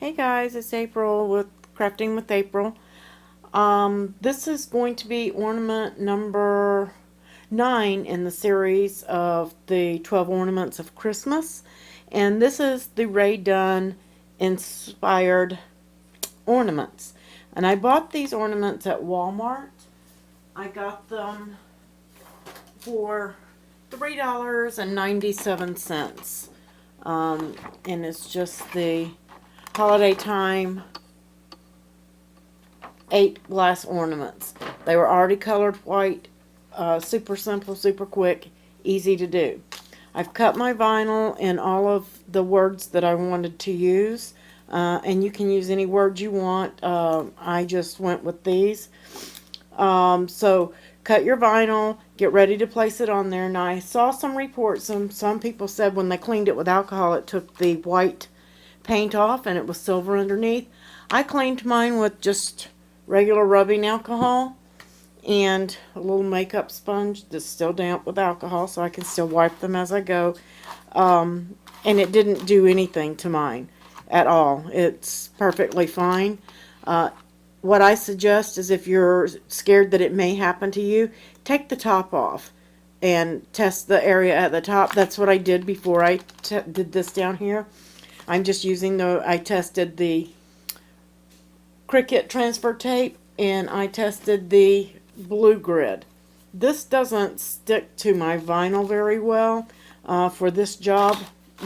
Hey guys, it's April with Crafting with April. This is going to be ornament number 9 in the series of the 12 ornaments of Christmas. And this is the Ray Dunn inspired ornaments. And I bought these ornaments at Walmart. I got them for $3.97. And it's just the holiday time 8 glass ornaments. They were already colored white, super simple, super quick, easy to do. I've cut my vinyl in all of the words that I wanted to use, and you can use any words you want. I just went with these. So cut your vinyl, get ready to place it on there. Now I saw some reports, some people said when they cleaned it with alcohol it took the white paint off and it was silver underneath. I cleaned mine with just regular rubbing alcohol and a little makeup sponge that's still damp with alcohol, so I can still wipe them as I go. And it didn't do anything to mine at all. It's perfectly fine. What I suggest is if you're scared that it may happen to you, take the top off and test the area at the top. That's what I did before I did this down here. I'm just using I tested the Cricut transfer tape and I tested the blue grid. This doesn't stick to my vinyl very well for this job,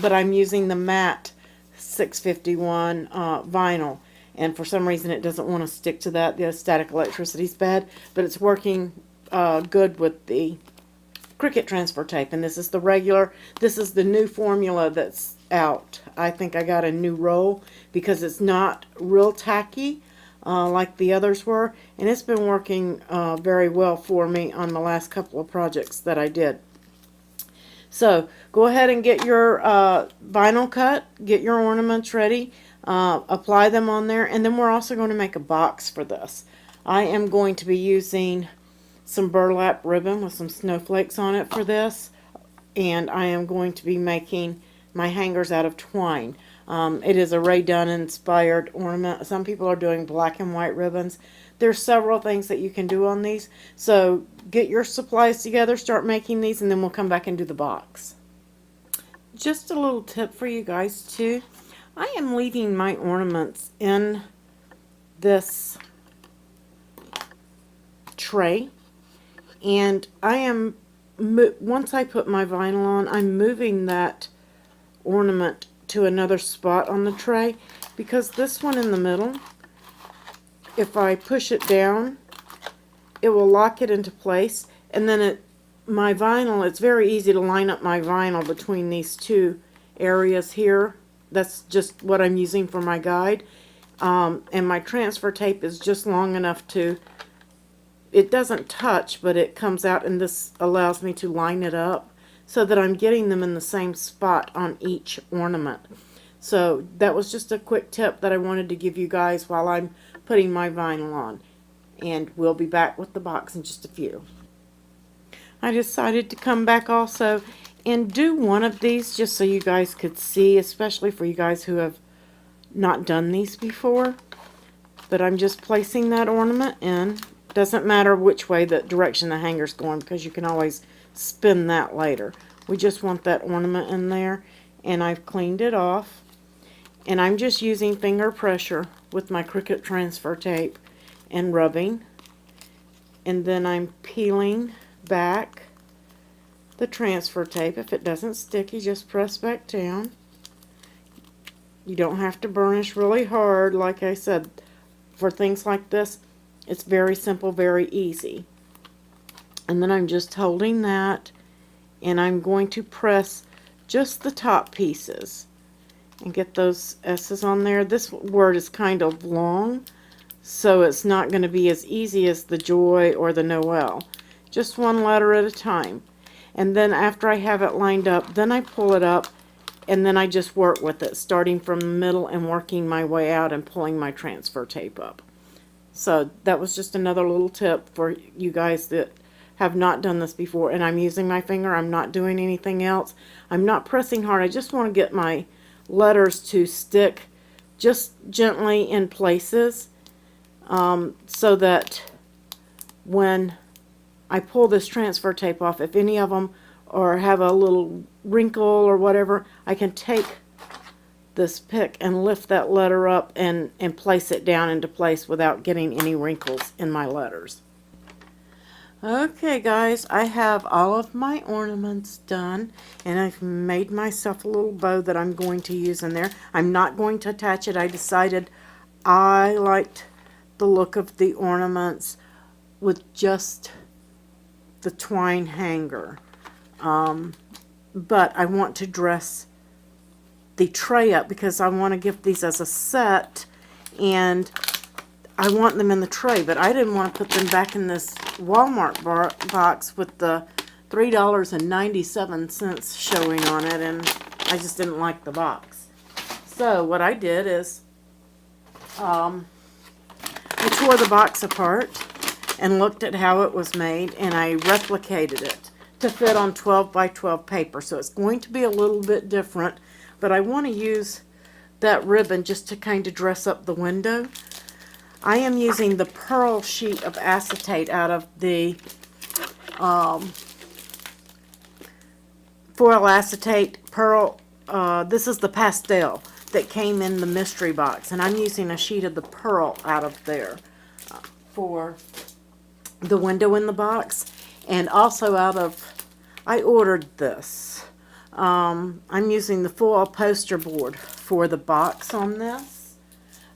but I'm using the matte 651 vinyl, and for some reason it doesn't want to stick to that. The static electricity is bad, but it's working good with the Cricut transfer tape. And this is the regular, this is the new formula that's out. I think I got a new roll because it's not real tacky like the others were, and it's been working very well for me on the last couple of projects that I did. So go ahead and get your vinyl cut, get your ornaments ready, apply them on there, and then we're also going to make a box for this. I am going to be using some burlap ribbon with some snowflakes on it for this, and I am going to be making my hangers out of twine. It is a Ray Dunn inspired ornament. Some people are doing black and white ribbons. There's several things that you can do on these. So get your supplies together, start making these, and then we'll come back and do the box. Just a little tip for you guys too. I am leaving my ornaments in this tray, and I am, once I put my vinyl on, I'm moving that ornament to another spot on the tray, because this one in the middle, if I push it down, it will lock it into place, and then my vinyl, it's very easy to line up my vinyl between these two areas here. That's just what I'm using for my guide, and my transfer tape is just long enough to, it doesn't touch, but it comes out, and this allows me to line it up so that I'm getting them in the same spot on each ornament. So that was just a quick tip that I wanted to give you guys while I'm putting my vinyl on. And we'll be back with the box in just a few. I decided to come back also and do one of these just so you guys could see, especially for you guys who have not done these before. But I'm just placing that ornament in. Doesn't matter which way the direction the hanger's going, because you can always spin that later. We just want that ornament in there, and I've cleaned it off, and I'm just using finger pressure with my Cricut transfer tape and rubbing, and then I'm peeling back the transfer tape. If it doesn't stick, you just press back down. You don't have to burnish really hard. Like I said, for things like this, it's very simple, very easy. And then I'm just holding that, and I'm going to press just the top pieces and get those S's on there. This word is kind of long, so it's not going to be as easy as the Joy or the Noel. Just one letter at a time. And then after I have it lined up, then I pull it up, and then I just work with it, starting from the middle and working my way out and pulling my transfer tape up. So that was just another little tip for you guys that have not done this before. And I'm using my finger. I'm not doing anything else. I'm not pressing hard. I just want to get my letters to stick just gently in places, so that when I pull this transfer tape off, if any of them or have a little wrinkle or whatever, I can take this pick and lift that letter up and place it down into place without getting any wrinkles in my letters. Okay guys, I have all of my ornaments done, and I've made myself a little bow that I'm going to use in there. I'm not going to attach it. I decided I liked the look of the ornaments with just the twine hanger. But I want to dress the tray up because I want to give these as a set, and I want them in the tray, but I didn't want to put them back in this Walmart box with the $3.97 showing on it, and I just didn't like the box. So what I did is I tore the box apart and looked at how it was made, and I replicated it to fit on 12 by 12 paper. So it's going to be a little bit different, but I want to use that ribbon just to kind of dress up the window. I am using the pearl sheet of acetate out of the foil acetate pearl. This is the pastel that came in the mystery box, and I'm using a sheet of the pearl out of there for the window in the box, and also out of, I ordered this. I'm using the foil poster board for the box on this.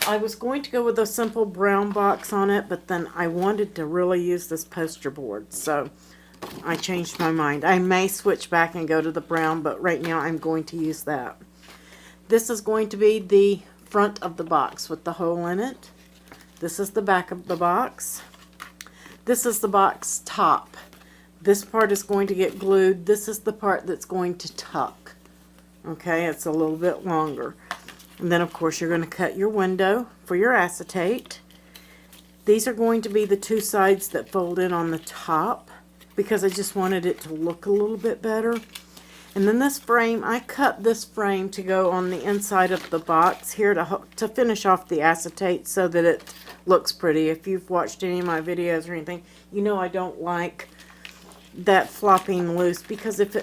I was going to go with a simple brown box on it, but then I wanted to really use this poster board, so I changed my mind. I may switch back and go to the brown, but right now I'm going to use that. This is going to be the front of the box with the hole in it. This is the back of the box. This is the box top. This part is going to get glued. This is the part that's going to tuck. Okay, it's a little bit longer. And then of course you're going to cut your window for your acetate. These are going to be the two sides that fold in on the top because I just wanted it to look a little bit better. And then this frame, I cut this frame to go on the inside of the box here to finish off the acetate so that it looks pretty. If you've watched any of my videos or anything, you know I don't like that flopping loose, because if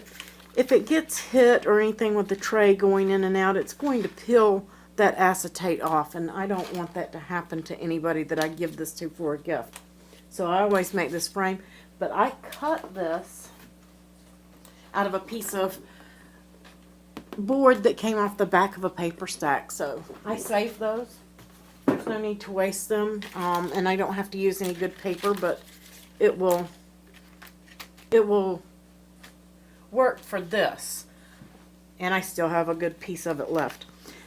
it gets hit or anything with the tray going in and out, it's going to peel that acetate off, and I don't want that to happen to anybody that I give this to for a gift. So I always make this frame, but I cut this out of a piece of board that came off the back of a paper stack, so I saved those. There's no need to waste them, and I don't have to use any good paper, but it will work for this, and I still have a good piece of it left.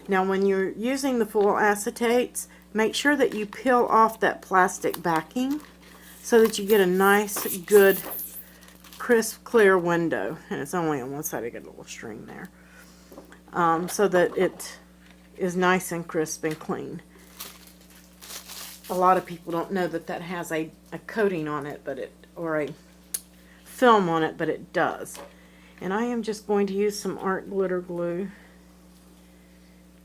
Now when you're using the foil acetates, make sure that you peel off that plastic backing so that you get a nice, good, crisp, clear window. And it's only on one side. I got a little string there, so that it is nice and crisp and clean. A lot of people don't know that that has a coating on it, or a film on it, but it does. And I am just going to use some art glitter glue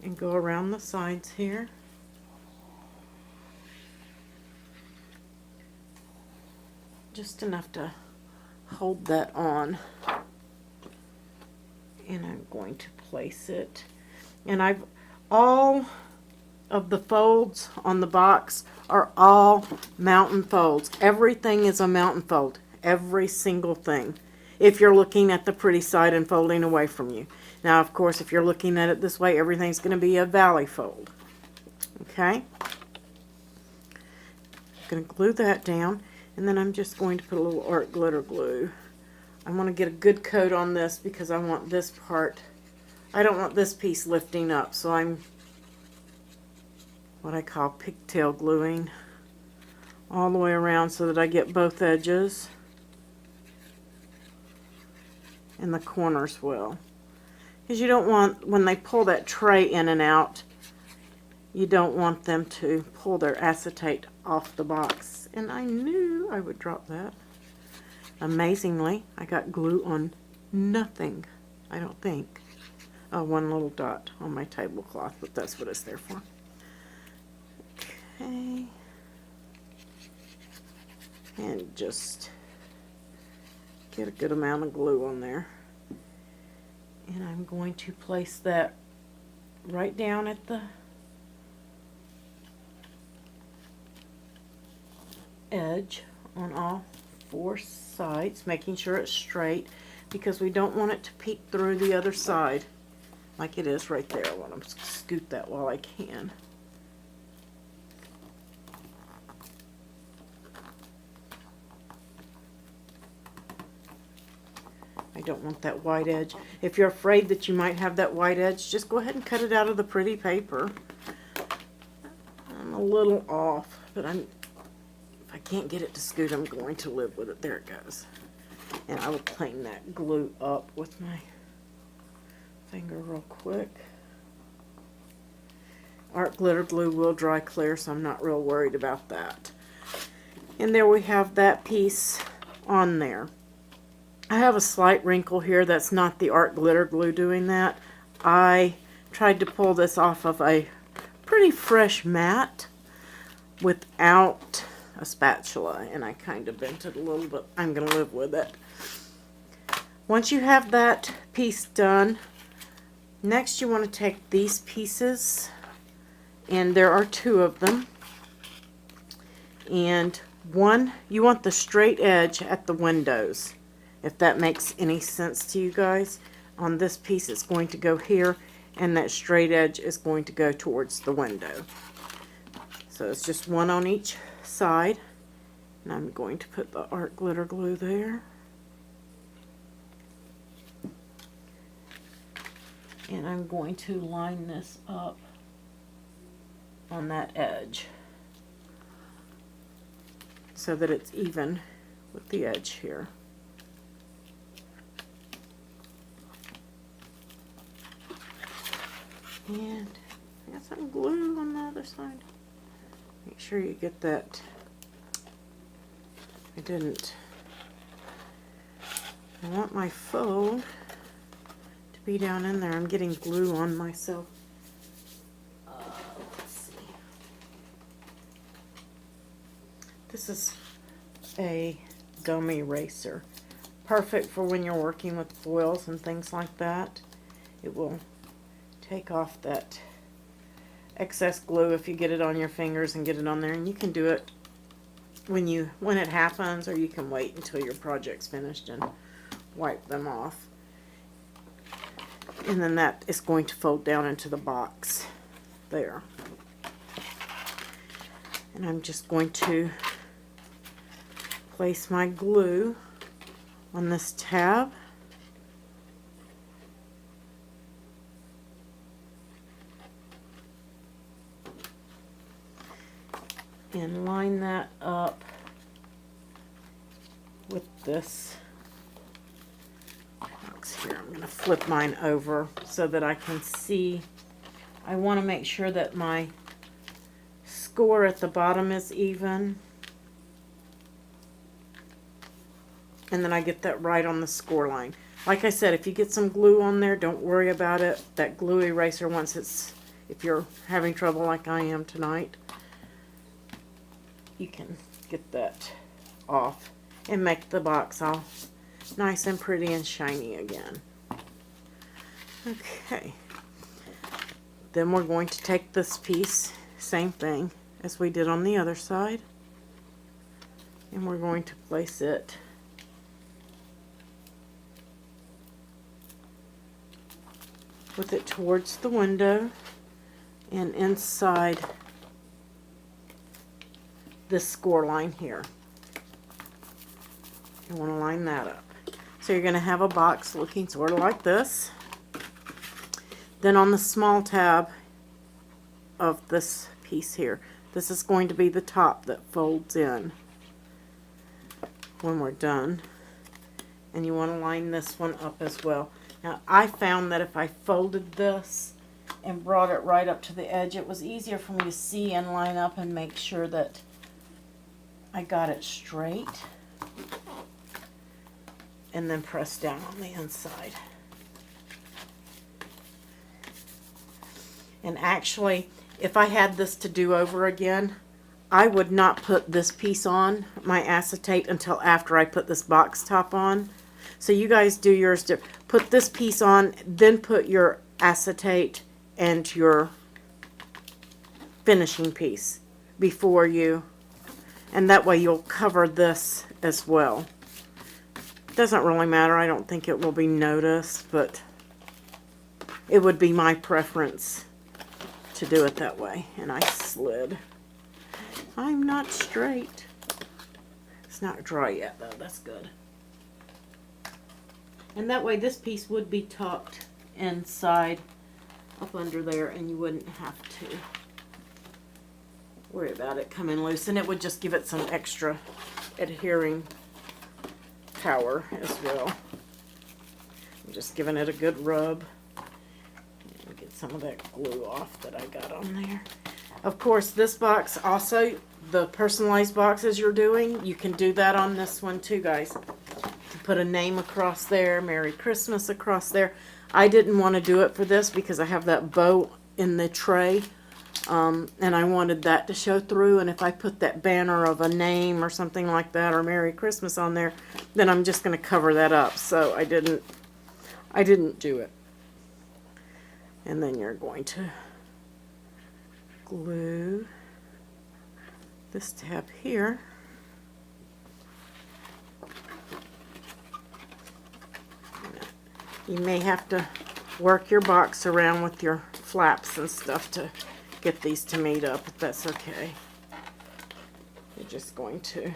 and go around the sides here. Just enough to hold that on. And I'm going to place it. And all of the folds on the box are all mountain folds. Everything is a mountain fold. Every single thing. If you're looking at the pretty side and folding away from you. Now, of course, if you're looking at it this way, everything's going to be a valley fold. Okay? I'm going to glue that down, and then I'm just going to put a little art glitter glue. I want to get a good coat on this because I want this part, I don't want this piece lifting up, so I'm what I call pigtail gluing all the way around so that I get both edges and the corners well. Because you don't want, when they pull that tray in and out, you don't want them to pull their acetate off the box. And I knew I would drop that. Amazingly, I got glue on nothing, I don't think. Oh, one little dot on my tablecloth, but that's what it's there for. Okay. And just get a good amount of glue on there. And I'm going to place that right down at the edge on all 4 sides, making sure it's straight, because we don't want it to peek through the other side like it is right there. I want to scoot that while I can. I don't want that white edge. If you're afraid that you might have that white edge, just go ahead and cut it out of the pretty paper. I'm a little off, but if I can't get it to scoot, I'm going to live with it. There it goes. And I will clean that glue up with my finger real quick. Art glitter glue will dry clear, so I'm not real worried about that. And there we have that piece on there. I have a slight wrinkle here. That's not the art glitter glue doing that. I tried to pull this off of a pretty fresh mat without a spatula, and I kind of bent it a little, but I'm going to live with it. Once you have that piece done, next you want to take these pieces, and there are 2 of them, and one, you want the straight edge at the windows. If that makes any sense to you guys, on this piece it's going to go here, and that straight edge is going to go towards the window. So it's just 1 on each side, and I'm going to put the art glitter glue there. And I'm going to line this up on that edge so that it's even with the edge here. And I got some glue on the other side. Make sure you get that. I didn't. I want my fold to be down in there. I'm getting glue on myself. Let's see. This is a gum eraser. Perfect for when you're working with foils and things like that. It will take off that excess glue if you get it on your fingers and get it on there, and you can do it when it happens, or you can wait until your project's finished and wipe them off. And then that is going to fold down into the box there. And I'm just going to place my glue on this tab. And line that up with this box here. I'm going to flip mine over so that I can see. I want to make sure that my score at the bottom is even. And then I get that right on the score line. Like I said, if you get some glue on there, don't worry about it. That glue eraser, if you're having trouble like I am tonight, you can get that off and make the box all nice and pretty and shiny again. Okay. Then we're going to take this piece, same thing as we did on the other side, and we're going to place it with it towards the window and inside this score line here. You want to line that up. So you're going to have a box looking sort of like this. Then on the small tab of this piece here, this is going to be the top that folds in when we're done. And you want to line this one up as well. Now I found that if I folded this and brought it right up to the edge, it was easier for me to see and line up and make sure that I got it straight, and then press down on the inside. And actually, if I had this to do over again, I would not put this piece on my acetate until after I put this box top on. So you guys do yours to put this piece on, then put your acetate and your finishing piece before you, and that way you'll cover this as well. Doesn't really matter. I don't think it will be noticed, but it would be my preference to do it that way. And I slid. I'm not straight. It's not dry yet though. That's good. And that way this piece would be tucked inside up under there, and you wouldn't have to worry about it coming loose, and it would just give it some extra adhering power as well. I'm just giving it a good rub and get some of that glue off that I got on there. Of course, this box also, the personalized boxes you're doing, you can do that on this one too, guys. Put a name across there, Merry Christmas across there. I didn't want to do it for this because I have that bow in the tray, and I wanted that to show through, and if I put that banner of a name or something like that, or Merry Christmas on there, then I'm just going to cover that up. So I didn't do it. And then you're going to glue this tab here. You may have to work your box around with your flaps and stuff to get these to meet up, but that's okay. You're just going to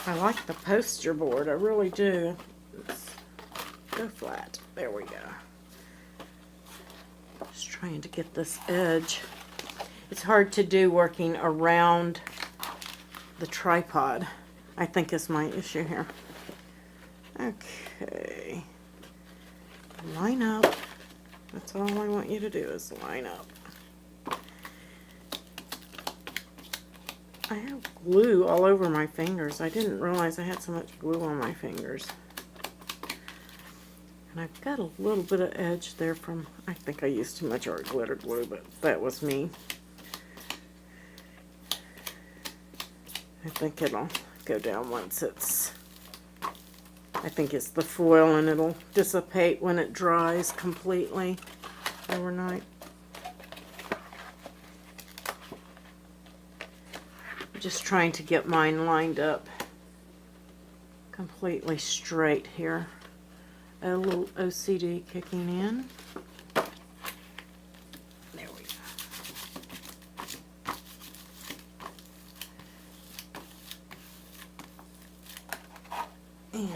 I like the poster board, I really do. Let's go flat. There we go. Just trying to get this edge. It's hard to do working around the tripod, I think, is my issue here. Okay. Line up. That's all I want you to do is line up. I have glue all over my fingers. I didn't realize I had so much glue on my fingers. And I've got a little bit of edge there from, I think I used too much art glitter glue, but that was me. I think it'll go down once it's, I think it's the foil, and it'll dissipate when it dries completely overnight. I'm just trying to get mine lined up completely straight here. A little OCD kicking in. There we go. And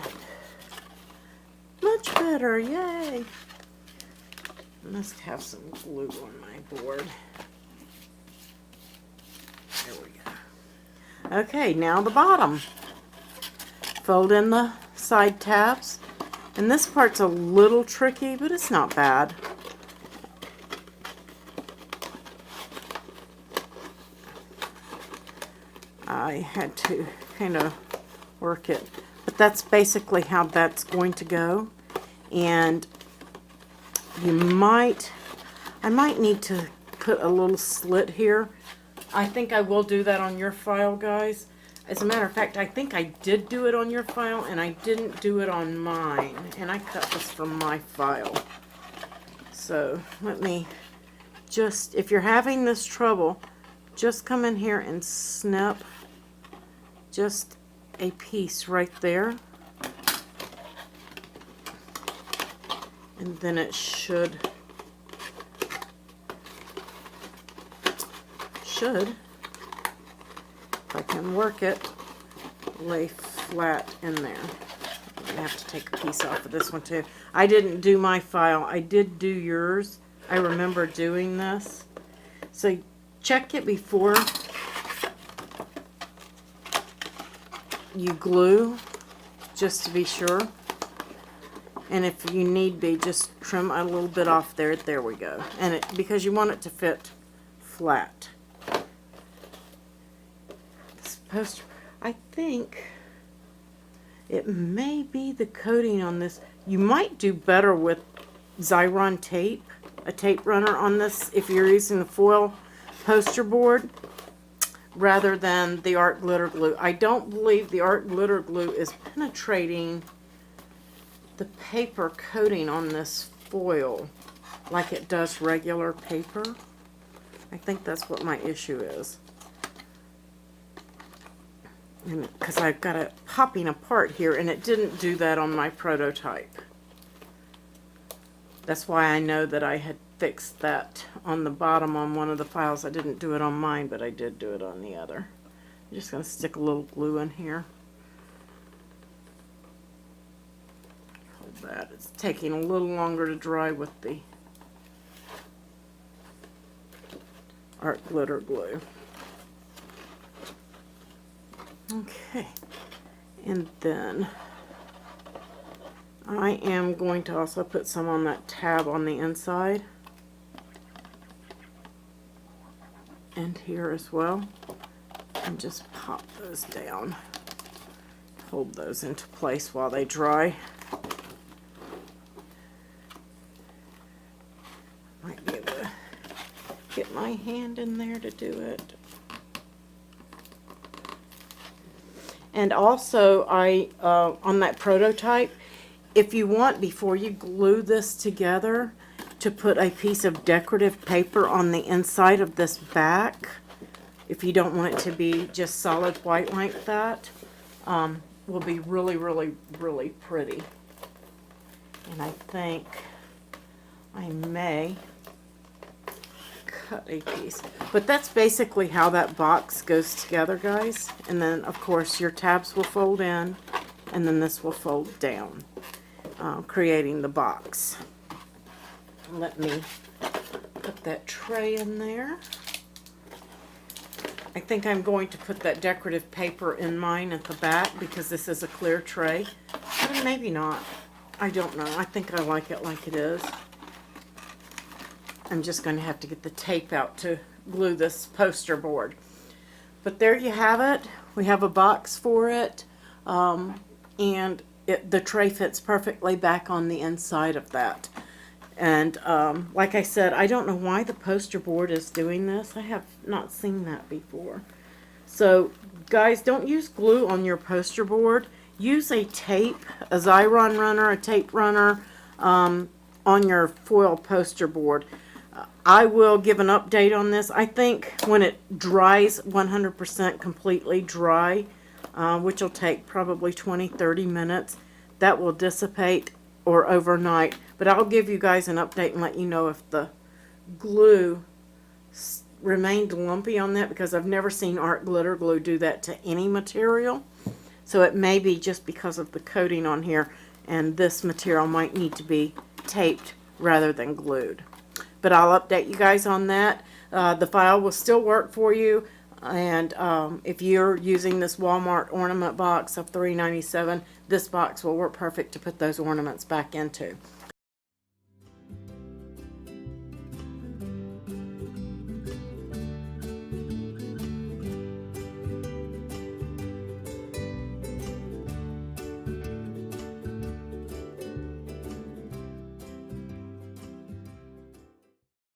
much better, yay! Must have some glue on my board. There we go. Okay, now the bottom. Fold in the side tabs. And this part's a little tricky, but it's not bad. I had to kind of work it. But that's basically how that's going to go. And I might need to put a little slit here. I think I will do that on your file, guys. As a matter of fact, I think I did do it on your file, and I didn't do it on mine. And I cut this from my file. So let me just, if you're having this trouble, just come in here and snip just a piece right there. And then it should, if I can work it, lay flat in there. I'm going to have to take a piece off of this one too. I didn't do my file. I did do yours. I remember doing this. So check it before you glue, just to be sure. And if you need be, just trim a little bit off there. There we go. And it, because you want it to fit flat. I think it may be the coating on this. You might do better with Xyron tape a tape runner on this if you're using the foil poster board rather than the art glitter glue. I don't believe the art glitter glue is penetrating the paper coating on this foil like it does regular paper. I think that's what my issue is. Because I've got it popping apart here, and it didn't do that on my prototype. That's why I know that I had fixed that on the bottom on one of the files. I didn't do it on mine, but I did do it on the other. I'm just going to stick a little glue in here. Hold that. It's taking a little longer to dry with the art glitter glue. Okay, and then I am going to also put some on that tab on the inside and here as well, and just pop those down, hold those into place while they dry. Might be able to get my hand in there to do it. And also, on that prototype, if you want, before you glue this together, to put a piece of decorative paper on the inside of this back, if you don't want it to be just solid white like that, will be really, really, really pretty. And I think I may cut a piece. But that's basically how that box goes together, guys. And then, of course, your tabs will fold in, and then this will fold down, creating the box. Let me put that tray in there. I think I'm going to put that decorative paper in mine at the back because this is a clear tray. But maybe not. I don't know. I think I like it like it is. I'm just going to have to get the tape out to glue this poster board. But there you have it. We have a box for it. And the tray fits perfectly back on the inside of that. And like I said, I don't know why the poster board is doing this. I have not seen that before. So guys, don't use glue on your poster board. Use a tape, a Xyron runner, a tape runner on your foil poster board. I will give an update on this. I think when it dries 100% completely dry, which will take probably 20-30 minutes, that will dissipate, or overnight. But I'll give you guys an update and let you know if the glue remained lumpy on that, because I've never seen art glitter glue do that to any material. So it may be just because of the coating on here, and this material might need to be taped rather than glued. But I'll update you guys on that. The file will still work for you, and if you're using this Walmart ornament box of $3.97, this box will work perfect to put those ornaments back into.